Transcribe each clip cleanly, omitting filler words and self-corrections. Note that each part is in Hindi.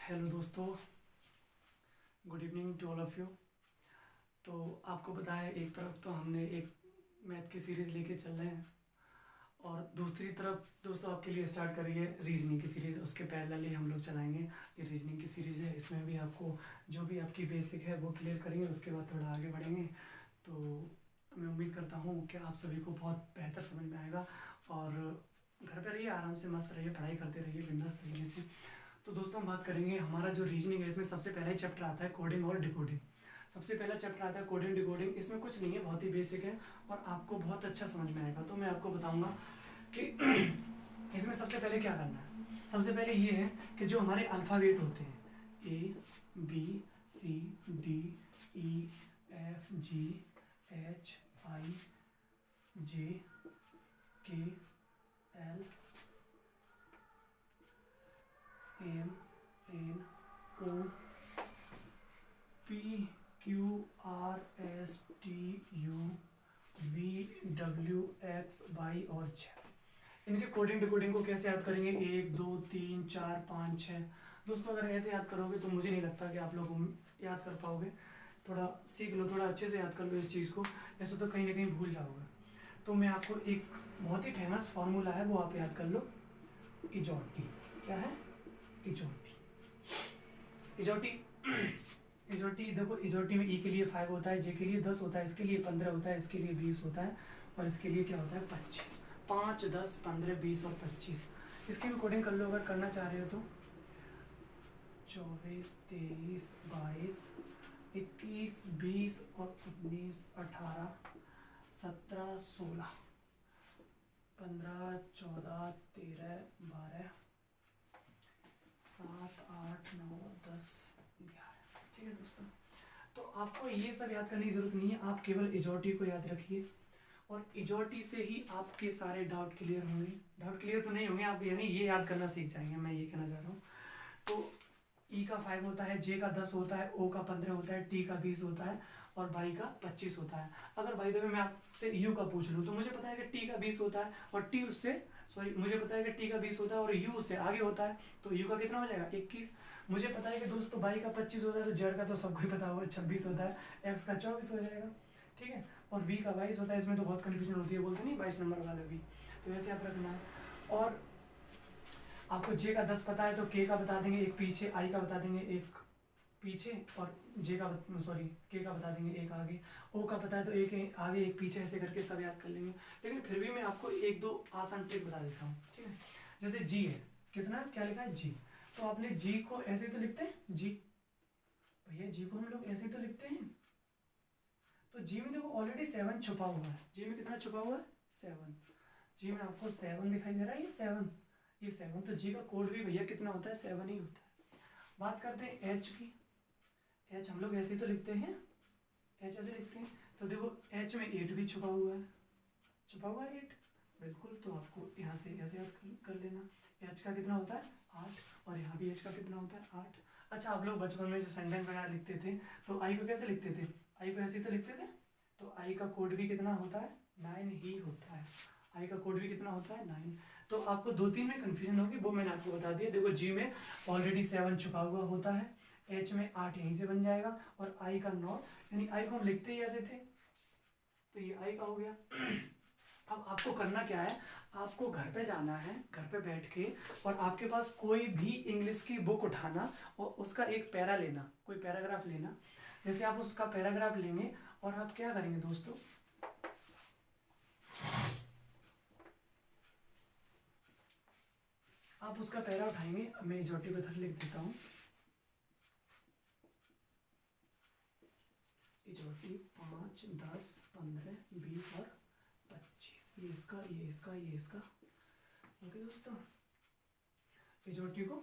हेलो दोस्तों, good evening to all of you. तो आपको पता है, एक तरफ तो हमने एक मैथ की सीरीज़ लेके चल रहे हैं और दूसरी तरफ दोस्तों आपके लिए स्टार्ट करी है रीजनिंग की सीरीज़। उसके पैरेलली हम लोग चलाएंगे। ये रीजनिंग की सीरीज़ है, इसमें भी आपको जो भी आपकी बेसिक है वो क्लियर करेंगे, उसके बाद थोड़ा आगे बढ़ेंगे। तो मैं उम्मीद करता हूँ कि आप सभी को बहुत बेहतर समझ में आएगा और घर पे रहिए, आराम से मस्त रहिए, पढ़ाई करते रहिए बिंदास तरीके से। तो दोस्तों हम बात करेंगे, हमारा जो रीजनिंग है इसमें सबसे पहला ही चैप्टर आता है कोडिंग और डिकोडिंग। सबसे पहला चैप्टर आता है कोडिंग डिकोडिंग। इसमें कुछ नहीं है, बहुत ही बेसिक है और आपको बहुत अच्छा समझ में आएगा। तो मैं आपको बताऊंगा कि इसमें सबसे पहले क्या करना है। सबसे पहले ये है कि जो हमारे अल्फ़ाबेट होते हैं A B C D E F G H I J K L M N O P Q R S T U V W X Y और जेड। इनके कोडिंग डिकोडिंग को कैसे याद करेंगे? 1 2 3 4 5 6। दोस्तों अगर ऐसे याद करोगे तो मुझे नहीं लगता कि आप लोग याद कर पाओगे। थोड़ा सीख लो, थोड़ा अच्छे से याद कर लो इस चीज़ को, ऐसे तो कहीं ना कहीं भूल जाओगे। तो मैं आपको एक बहुत ही फेमस फार्मूला है वो आप याद कर लो, इजोटी। क्या है? इजोटी। इजोटी इजोटी देखो, इजोटी में ई के लिए 5 होता है, जे के लिए 10 होता है, इसके लिए 15 होता है, इसके लिए 20 होता है और इसके लिए क्या होता है? 25। 5 10 15 20 और 25। इसकी भी कोडिंग कर लो अगर करना चाह रहे हो तो। 24 23 22 21 20 और 19 18 17 16 15 14 13 12 7 8 9 10 11। ठीक है दोस्तों, तो आपको ये सब याद करने की जरूरत नहीं है, आप केवल इजोटी को याद रखिए और इजोटी से ही आपके सारे डाउट क्लियर होंगे। डाउट क्लियर तो नहीं होंगे, आप यानी ये याद करना सीख जाएंगे, मैं ये कहना चाह रहा हूँ। तो ई का 5 होता है, जे का 10 होता है, ओ का 15 होता है, टी का 20 होता है और बाई का 25 होता है। अगर बाई द वे मैं आपसे यू का पूछ लूँ तो मुझे पता है कि टी का 20 होता है और टी उससे मुझे पता है कि टी का 20 होता है और यू उससे आगे होता है, तो यू का कितना हो जाएगा? 21। मुझे पता है कि दोस्तों बाई का 25 होता है, तो जेड का तो सबको ही पता होगा 26 होता है, एक्स का 24 हो जाएगा। ठीक है, और वी का 22 होता है। इसमें तो बहुत कन्फ्यूजन होती है, बोलते नहीं 22 नंबर वाला वी, तो ऐसे याद रखना है। और आपको जे का 10 पता है तो के का बता देंगे एक पीछे, आई का बता देंगे एक पीछे और जे का के का बता देंगे एक आगे, ओ का पता है तो एक आगे एक पीछे, ऐसे करके सब याद कर लेंगे। लेकिन फिर भी मैं आपको एक दो आसान ट्रिक बता देता हूँ। ठीक है, जैसे जी है, कितना क्या लिखा है? जी। तो आपने जी को ऐसे तो लिखते हैं जी, भैया जी को हम लोग ऐसे तो लिखते हैं। तो जी में देखो ऑलरेडी 7 छुपा हुआ है। जी में कितना छुपा हुआ है? 7। जी में आपको 7 दिखाई दे रहा है, ये 7, ये 7। तो जी का कोड भी भैया कितना होता है? 7 ही होता है। बात करते हैं एच की। एच हम लोग ऐसे ही तो लिखते हैं, एच ऐसे लिखते हैं। तो देखो एच में 8 भी छुपा हुआ है, छुपा हुआ है 8, बिल्कुल। तो आपको यहाँ से ऐसे याद कर लेना। एच का कितना होता है? 8 और यहाँ भी एच का कितना होता है? 8। अच्छा, आप लोग बचपन में जो सेंटेंस वगैरह लिखते थे तो आई को कैसे लिखते थे? आई को ऐसे ही तो लिखते थे। तो आई का कोड भी कितना होता है? 9 ही होता है। आई का कोड भी कितना होता है? 9। तो आपको 2 3 में कंफ्यूजन होगी, वो मैंने आपको बता दिया। देखो जी में ऑलरेडी 7 छुपा हुआ होता है, एच में 8 यहीं से बन जाएगा और आई का 9, यानी आई को हम लिखते ही ऐसे थे, तो ये आई का हो गया। अब आपको करना क्या है? आपको घर पे जाना है, घर पे बैठ के, और आपके पास कोई भी इंग्लिश की बुक उठाना और उसका एक पैरा लेना, कोई पैराग्राफ लेना। जैसे आप उसका पैराग्राफ लेंगे और आप क्या करेंगे दोस्तों, आप उसका पैरा उठाएंगे। मैं इजोटी पत्थर लिख देता हूँ, इजोटी 5 10 15 20 और 25। ये इसका, ये इसका, ये इसका। ओके दोस्तों, इजोटी को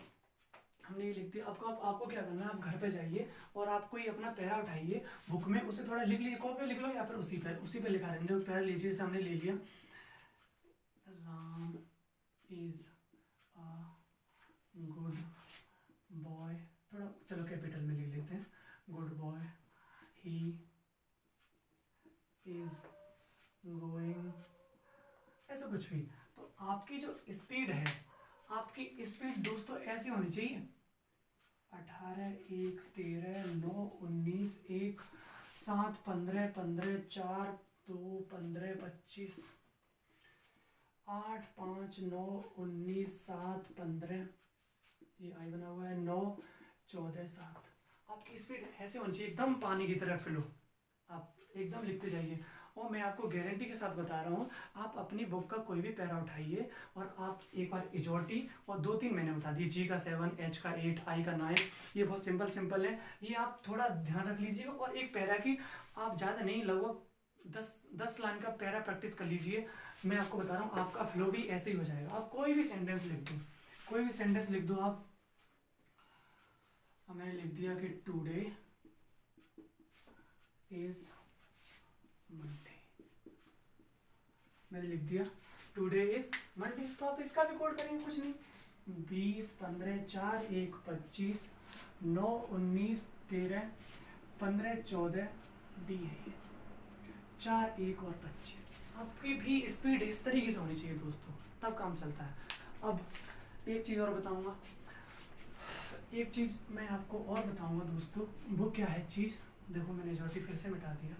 हमने ये लिख दिया। आपको क्या करना है, आप घर पे जाइए और आप कोई अपना पैरा उठाइए बुक में, उसे थोड़ा लिख लीजिए, कॉपी पे लिख लो या फिर उसी पे लिखा रहने दो। पैरा लीजिए, सामने ले लिया। Ram is a good boy, थोड़ा चलो कैपिटल में लिख लेते हैं, good boy. He is going, ऐसा कुछ भी। तो आपकी जो स्पीड है, आपकी स्पीड दोस्तों ऐसी होनी चाहिए 18, 1, 13, 9, 19, 1, 7, 15, 15, 4, 2, 15, 25, 8, 5, 9, 19, 7, 15, ये आई बना हुआ है 9, 14, 7। आपकी स्पीड ऐसे होनी चाहिए एकदम पानी की तरह फ्लो, आप एकदम लिखते जाइए। और मैं आपको गारंटी के साथ बता रहा हूँ, आप अपनी बुक का कोई भी पैरा उठाइए और आप एक बार इजोटी और 2-3 मैंने बता दिए, जी का 7, एच का 8, आई का 9, ये बहुत सिंपल सिंपल है, ये आप थोड़ा ध्यान रख लीजिए। और एक पैरा की आप ज़्यादा नहीं, लगभग 10 लाइन का पैरा प्रैक्टिस कर लीजिए। मैं आपको बता रहा हूँ आपका फ्लो भी ऐसे ही हो जाएगा। आप कोई भी सेंटेंस लिख दो, कोई भी सेंटेंस लिख दो आप। मैंने लिख दिया कि टुडे इज मंडे, मैंने लिख दिया टुडे इज मंडे, तो आप इसका भी कोड करेंगे, कुछ नहीं, 20, 15, 4, 1, 25, 9, 19, 13, 15, 14, डी है ये 4, 1 और 25। आपकी भी स्पीड इस तरीके से होनी चाहिए दोस्तों, तब काम चलता है। अब एक चीज़ और बताऊंगा, एक चीज़ मैं आपको और बताऊंगा दोस्तों, वो क्या है चीज़, देखो मैंने जॉटी फिर से मिटा दिया,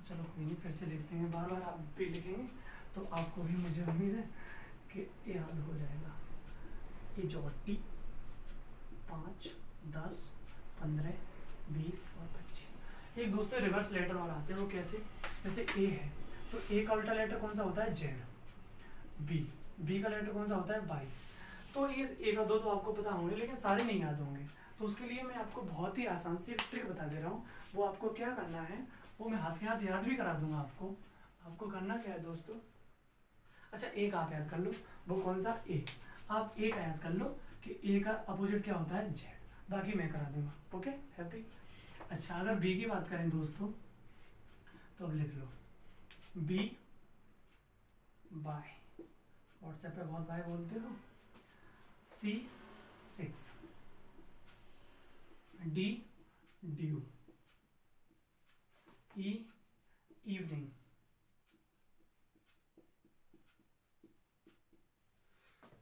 चलो कोई नहीं, फिर से लिख देंगे, बार बार आप भी लिखेंगे तो आपको भी, मुझे उम्मीद है कि याद हो जाएगा। ये जॉटी 5, 10, 15, 20 और 25। एक दोस्तों रिवर्स लेटर और आते हैं, वो कैसे, जैसे ए है तो ए का उल्टा लेटर कौन सा होता है, जेड, बी का लेटर कौन सा होता है, बाई। तो ये एक और दो तो आपको पता होंगे, लेकिन सारे नहीं याद होंगे, तो उसके लिए मैं आपको बहुत ही आसान सी एक ट्रिक बता दे रहा हूँ। वो आपको क्या करना है, वो मैं हाथ के हाथ याद भी करा दूंगा आपको। आपको करना क्या है दोस्तों, अच्छा एक आप याद कर लो, वो कौन सा, ए। आप ए का याद कर लो कि ए का अपोजिट क्या होता है, जेड, बाकी मैं करा दूंगा, ओके हैप्पी। अच्छा अगर बी की बात करें दोस्तों, तो अब लिख लो बी बाय, व्हाट्सएप पे बहुत बाय बोलते हो, C 6, D due, E evening,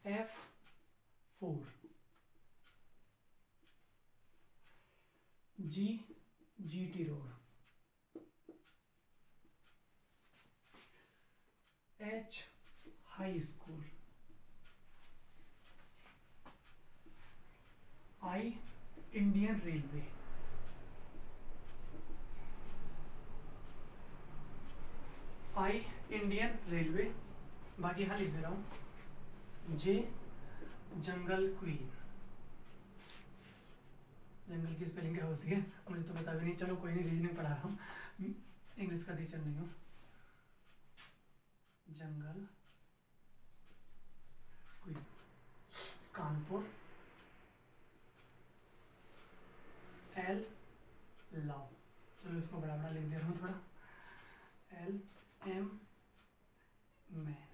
F 4, G GT road, H high school, I Indian railway, I Indian railway, बाकी यहाँ लिख दे रहा हूँ, जे जंगल क्वीन, जंगल की स्पेलिंग क्या होती है मुझे तो पता भी नहीं, चलो कोई नहीं, रीजनिंग पढ़ा रहा हूँ, इंग्लिश का टीचर नहीं हूँ। जंगल क्वीन, कानपुर, एल लव, चलो इसको बड़ा बड़ा लिख दे रहा हूँ थोड़ा, एल एम मैन,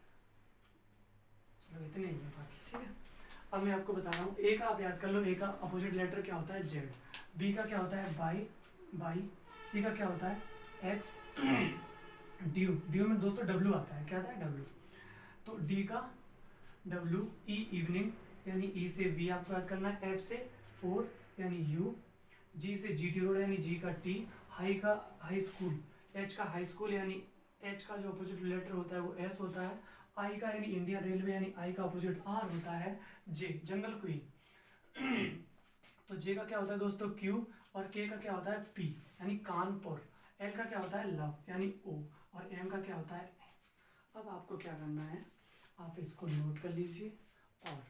चलो इतने ही है, बाकी ठीक है। अब मैं आपको बता रहा हूँ, ए का आप याद कर लो, ए का अपोजिट लेटर क्या होता है, जेड, बी का क्या होता है, बाई, सी का क्या होता है, एक्स, ड्यू में दोस्तों डब्ल्यू आता है, क्या आता है, डब्ल्यू, तो डी का डब्ल्यू, ई इवनिंग यानी ई से वी आपको याद करना है, एफ से 4 यानी यू, जी से जीटी रोड यानी जी का टी, हाई का हाई स्कूल, एच का हाई स्कूल यानी एच का जो अपोजिट लेटर होता है वो एस होता है, आई का यानी इंडियन रेलवे यानी आई का अपोजिट आर होता है, जे जंगल क्वीन, तो जे का क्या होता है दोस्तों, क्यू, और के का क्या होता है, पी यानी कानपुर, एल का क्या होता है, लव यानी ओ, और एम का क्या होता है, अब आपको क्या करना है, आप इसको नोट कर लीजिए और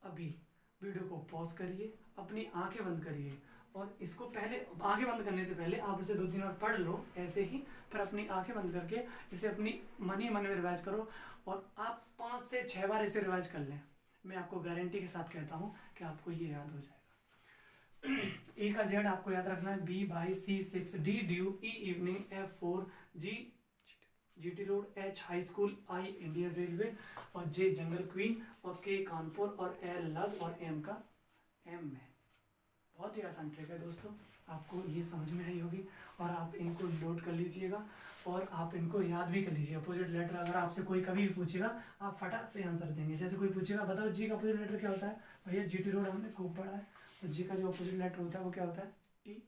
अभी वीडियो को पॉज करिए, अपनी आंखें बंद करिए, और इसको पहले आंखें बंद करने से पहले आप इसे 2-3 बार पढ़ लो ऐसे ही, फिर अपनी आंखें बंद करके इसे अपनी मन ही मन में रिवाइज करो, और आप 5 से 6 बार इसे रिवाइज कर लें। मैं आपको गारंटी के साथ कहता हूँ कि आपको ये याद हो जाएगा। ए का जेड आपको याद रखना है, B by, C 6, D due, E evening, F 4, G GT road, H high school, I Indian railway, और जे जंगल क्वीन, और के कानपुर, और एल लव, और एम का एम में, बहुत ही आसान ट्रिक है दोस्तों, आपको ये समझ में आई होगी और आप इनको नोट कर लीजिएगा और आप इनको याद भी कर लीजिए। अपोजिट लेटर अगर आपसे कोई कभी भी पूछेगा आप फटाक से आंसर देंगे। जैसे कोई पूछेगा बताओ जी का अपोजिट लेटर क्या होता है, भैया जीटी रोड हमने खूब पढ़ा है, तो जी का जो अपोजिट लेटर होता है वो क्या होता है, टी।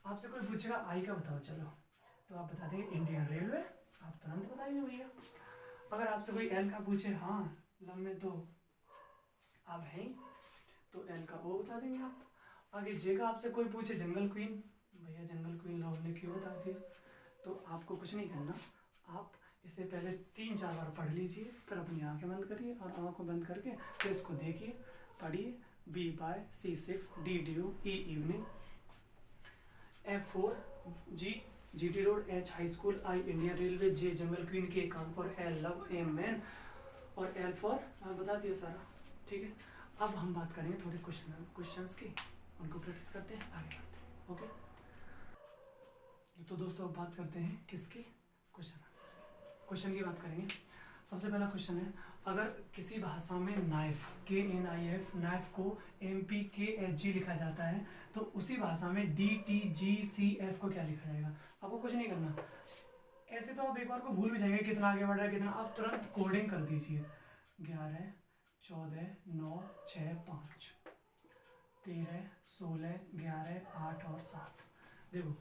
आपसे कोई पूछेगा आई का बताओ, चलो तो आप बता देंगे इंडियन रेलवे, आप तुरंत बताएंगे भैया। अगर आपसे कोई एल का पूछे, हाँ लब में तो आप हैं, तो एल का ओ बता देंगे आप। आगे जे का आपसे कोई पूछे जंगल क्वीन, भैया जंगल क्वीन लोगों ने क्यों बता दिया। तो आपको कुछ नहीं करना, आप इससे पहले 3-4 बार पढ़ लीजिए, फिर अपनी आंखें बंद करिए और आंखों बंद करके फिर इसको देखिए, पढ़िए। B by C6 D due E evening, F4 G GT road, H high school, I Indian railway, J jungle queen, K Kanpur, L love, M man और L फॉर बता दिया सारा, ठीक है। अब हम बात करेंगे थोड़े क्वेश्चंस की, उनको प्रैक्टिस करते हैं, आगे बढ़ते हैं। ओके, तो दोस्तों अब बात करते हैं किसकी, क्वेश्चन की बात करेंगे। सबसे पहला क्वेश्चन है, अगर किसी भाषा में नाइफ KNIF नाइफ को MPKHG लिखा जाता है तो उसी भाषा में DTGCF को क्या लिखा जाएगा। आपको कुछ नहीं करना, ऐसे तो आप एक बार को भूल भी जाएंगे कितना आगे बढ़ रहा है कितना, आप तुरंत कोडिंग कर दीजिए। 11 14 9 6 5 13 16 11 8 और 7। देखो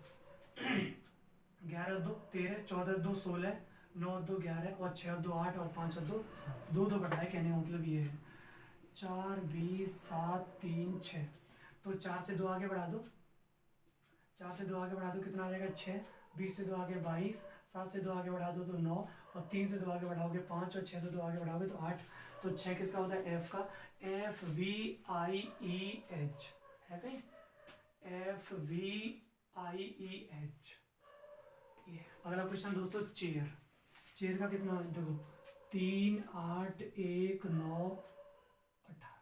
11 2 13 14 2 16 9 2 11 और 6 2 8 और 5 2 7, 2 2 बढ़ाए, कहने का मतलब ये है 4 20 7 3 6, तो 4 से 2 आगे बढ़ा दो, 4 से 2 आगे बढ़ा दो कितना आ जाएगा 6, 20 से 2 आगे 22, 7 से 2 आगे बढ़ा दो तो 9 और 3 से 2 आगे बढ़ाओगे 5 और 6 से 2 आगे बढ़ाओगे तो 8। तो 6 किसका होता है, F का, FVIEH है कहीं, FVIEH। अगला क्वेश्चन दोस्तों, चेयर का कितना है, देखो 3 8 1 9 18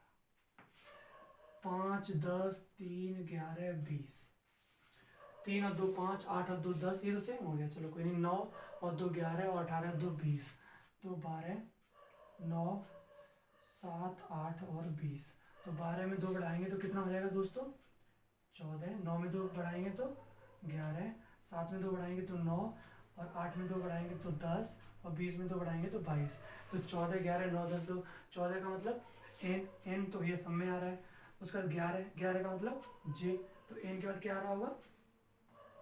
5 10 3 11 20, 3 और 2 5 8 और 2 10, ये तो सेम हो गया, चलो कोई नहीं। 9 और 2 11 और 18 2 20, 2 12 9 7 8 और 20, तो 12 में 2 बढ़ाएंगे तो कितना हो जाएगा दोस्तों 14, 9 में 2 बढ़ाएंगे तो 11, 7 में 2 बढ़ाएंगे तो 9 और 8 में 2 बढ़ाएंगे तो 10 और 20 में 2 बढ़ाएंगे तो 22। तो 14 11 9 10 2, 14 का मतलब एन तो ये सब में आ रहा है, उसका 11 का मतलब जे, तो एन के बाद क्या आ रहा होगा,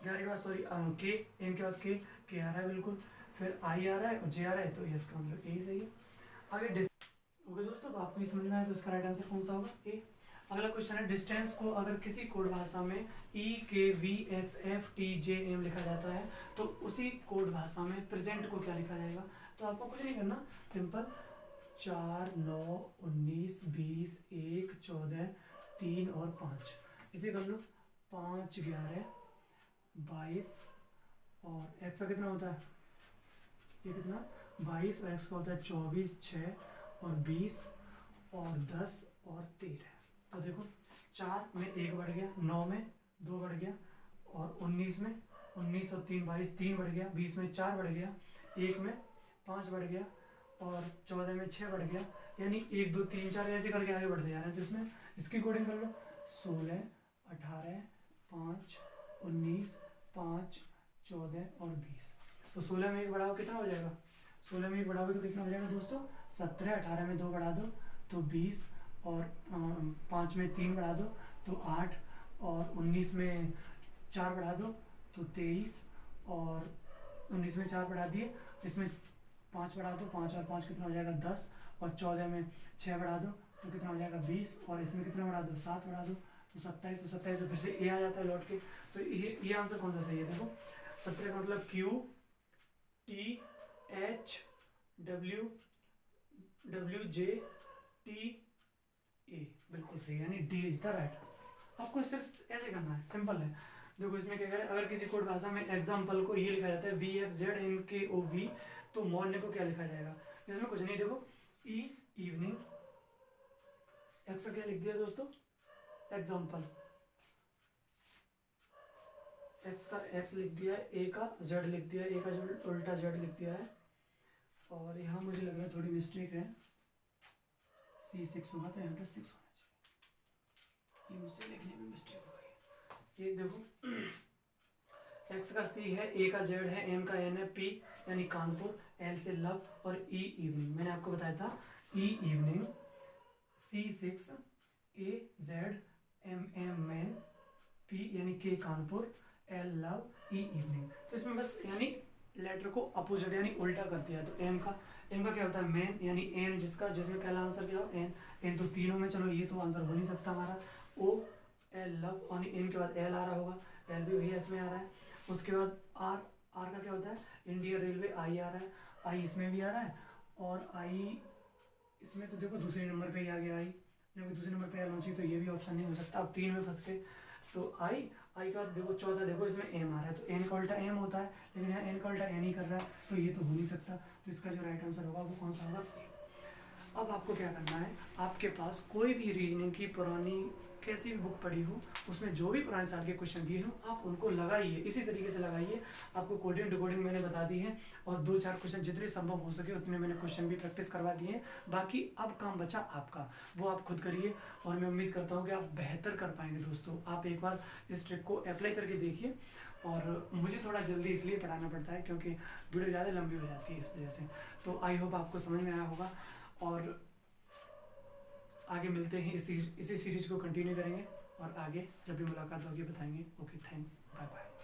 11 के बाद सॉरी के, एन के बाद के आ रहा है बिल्कुल, फिर आई आ रहा है और जे आ रहा है, तो ये इसका मतलब ए सही है। आगे ओके दोस्तों, तो आपको ये समझ में आया, तो इसका राइट आंसर कौन सा होगा, ए। अगला क्वेश्चन है, डिस्टेंस को अगर किसी कोड भाषा में EKVXFTJM लिखा जाता है तो उसी कोड भाषा में प्रेजेंट को क्या लिखा जाएगा। तो आपको कुछ नहीं करना, सिंपल 4 9 19 20 1 14 3 और 5, इसे कर लो 5 11 22 और एक्स का कितना होता है, ये कितना 22 और एक्स का होता है 24 6 और 20 और 10 और 13। तो देखो 4 में 1 बढ़ गया, 9 में 2 बढ़ गया और 19 में 19 और 3 22, 3 बढ़ गया, 20 में 4 बढ़ गया, 1 में 5 बढ़ गया और 14 में 6 बढ़ गया, यानी 1 2 3 4 ऐसे करके आगे बढ़ते जा रहे हैं। तो इसमें इसकी कोडिंग कर लो 16 18 5 19 5 14 और 20। तो 16 में 1 बढ़ाओ कितना हो जाएगा, 16 में 1 बढ़ाओगे तो कितना हो जाएगा दोस्तों 17, 18 में 2 बढ़ा दो तो 20 और 5 में 3 बढ़ा दो तो 8 और 19 में 4 बढ़ा दो तो 23 और 19 में 4 बढ़ा दिए, इसमें 5 बढ़ा दो, 5 और 5 कितना हो जाएगा 10 और 14 में 6 बढ़ा दो तो कितना हो जाएगा 20 और इसमें कितना बढ़ा दो 7 बढ़ा दो तो 27, तो 27 फिर से ए आ जाता है लौट के। तो ये आंसर कौन सा सही है, देखो 17 का मतलब QTHWJ ए, बिल्कुल सही, यानी D is the right answer. आपको सिर्फ ऐसे करना है, सिंपल है। देखो इसमें क्या करें, अगर किसी कोड भाषा में एग्जाम्पल को ये लिखा जाता है VXZNKOV तो मॉर्निंग को क्या लिखा जाएगा, इसमें कुछ नहीं, देखो ई इवनिंग, एक्स का क्या लिख दिया दोस्तों एग्जाम्पल, एक्स का एक्स लिख दिया है, ए का जेड लिख दिया है, ए का जो उल्टा जेड लिख दिया है, और यहाँ मुझे लग रहा है थोड़ी मिस्टेक है, C6 होगा तो यहाँ पर 6 होना चाहिए, ये मुझसे लिखने में मिस्टेक हो गई। ये देखो एक्स का सी है, ए का जेड है, एम का एन है, पी यानी कानपुर, एल से लव और ई इवनिंग। मैंने आपको बताया था E evening, C 6, A Z, M M man, P यानी K Kanpur, L love, E evening. तो इसमें बस यानी लेटर को अपोजिट यानी उल्टा कर दिया। तो एम का क्या होता है मैन यानी एन, जिसमें पहला आंसर क्या हो एन तो तीनों में, चलो ये तो आंसर हो नहीं सकता हमारा। ओ एल लव यानी एन के बाद एल आ रहा होगा, एल भी भैया इसमें आ रहा है। उसके बाद आर का क्या होता है इंडियन रेलवे, आई आ रहा है, आई इसमें भी आ रहा है और आई इसमें तो देखो दूसरे नंबर पे ही आ गया आई, जबकि दूसरे नंबर पे आना चाहिए, तो ये भी ऑप्शन नहीं हो सकता। अब 3 में फंस के तो आई के बाद देखो चौथा देखो इसमें एम आ रहा है, तो एन का उल्टा एम होता है, लेकिन यहाँ एन का उल्टा एन ही कर रहा है, तो ये तो हो नहीं सकता। तो इसका जो राइट आंसर होगा वो कौन सा होगा? अब आपको क्या करना है, आपके पास कोई भी रीजनिंग की पुरानी कैसी भी बुक पड़ी हो, उसमें जो भी पुराने साल के क्वेश्चन दिए हो आप उनको लगाइए, इसी तरीके से लगाइए। आपको कोडिंग डिकोडिंग मैंने बता दी है और 2-4 क्वेश्चन जितने संभव हो सके उतने मैंने क्वेश्चन भी प्रैक्टिस करवा दिए हैं। बाकी अब काम बचा आपका, वो आप खुद करिए और मैं उम्मीद करता हूँ कि आप बेहतर कर पाएंगे। दोस्तों आप एक बार इस ट्रिक को अप्लाई करके देखिए। और मुझे थोड़ा जल्दी इसलिए पढ़ाना पड़ता है क्योंकि वीडियो ज़्यादा लंबी हो जाती है इस वजह से। तो आई होप आपको समझ में आया होगा और आगे मिलते हैं, इसी सीरीज को कंटिन्यू करेंगे और आगे जब भी मुलाकात होगी बताएंगे। Okay, thanks, bye bye.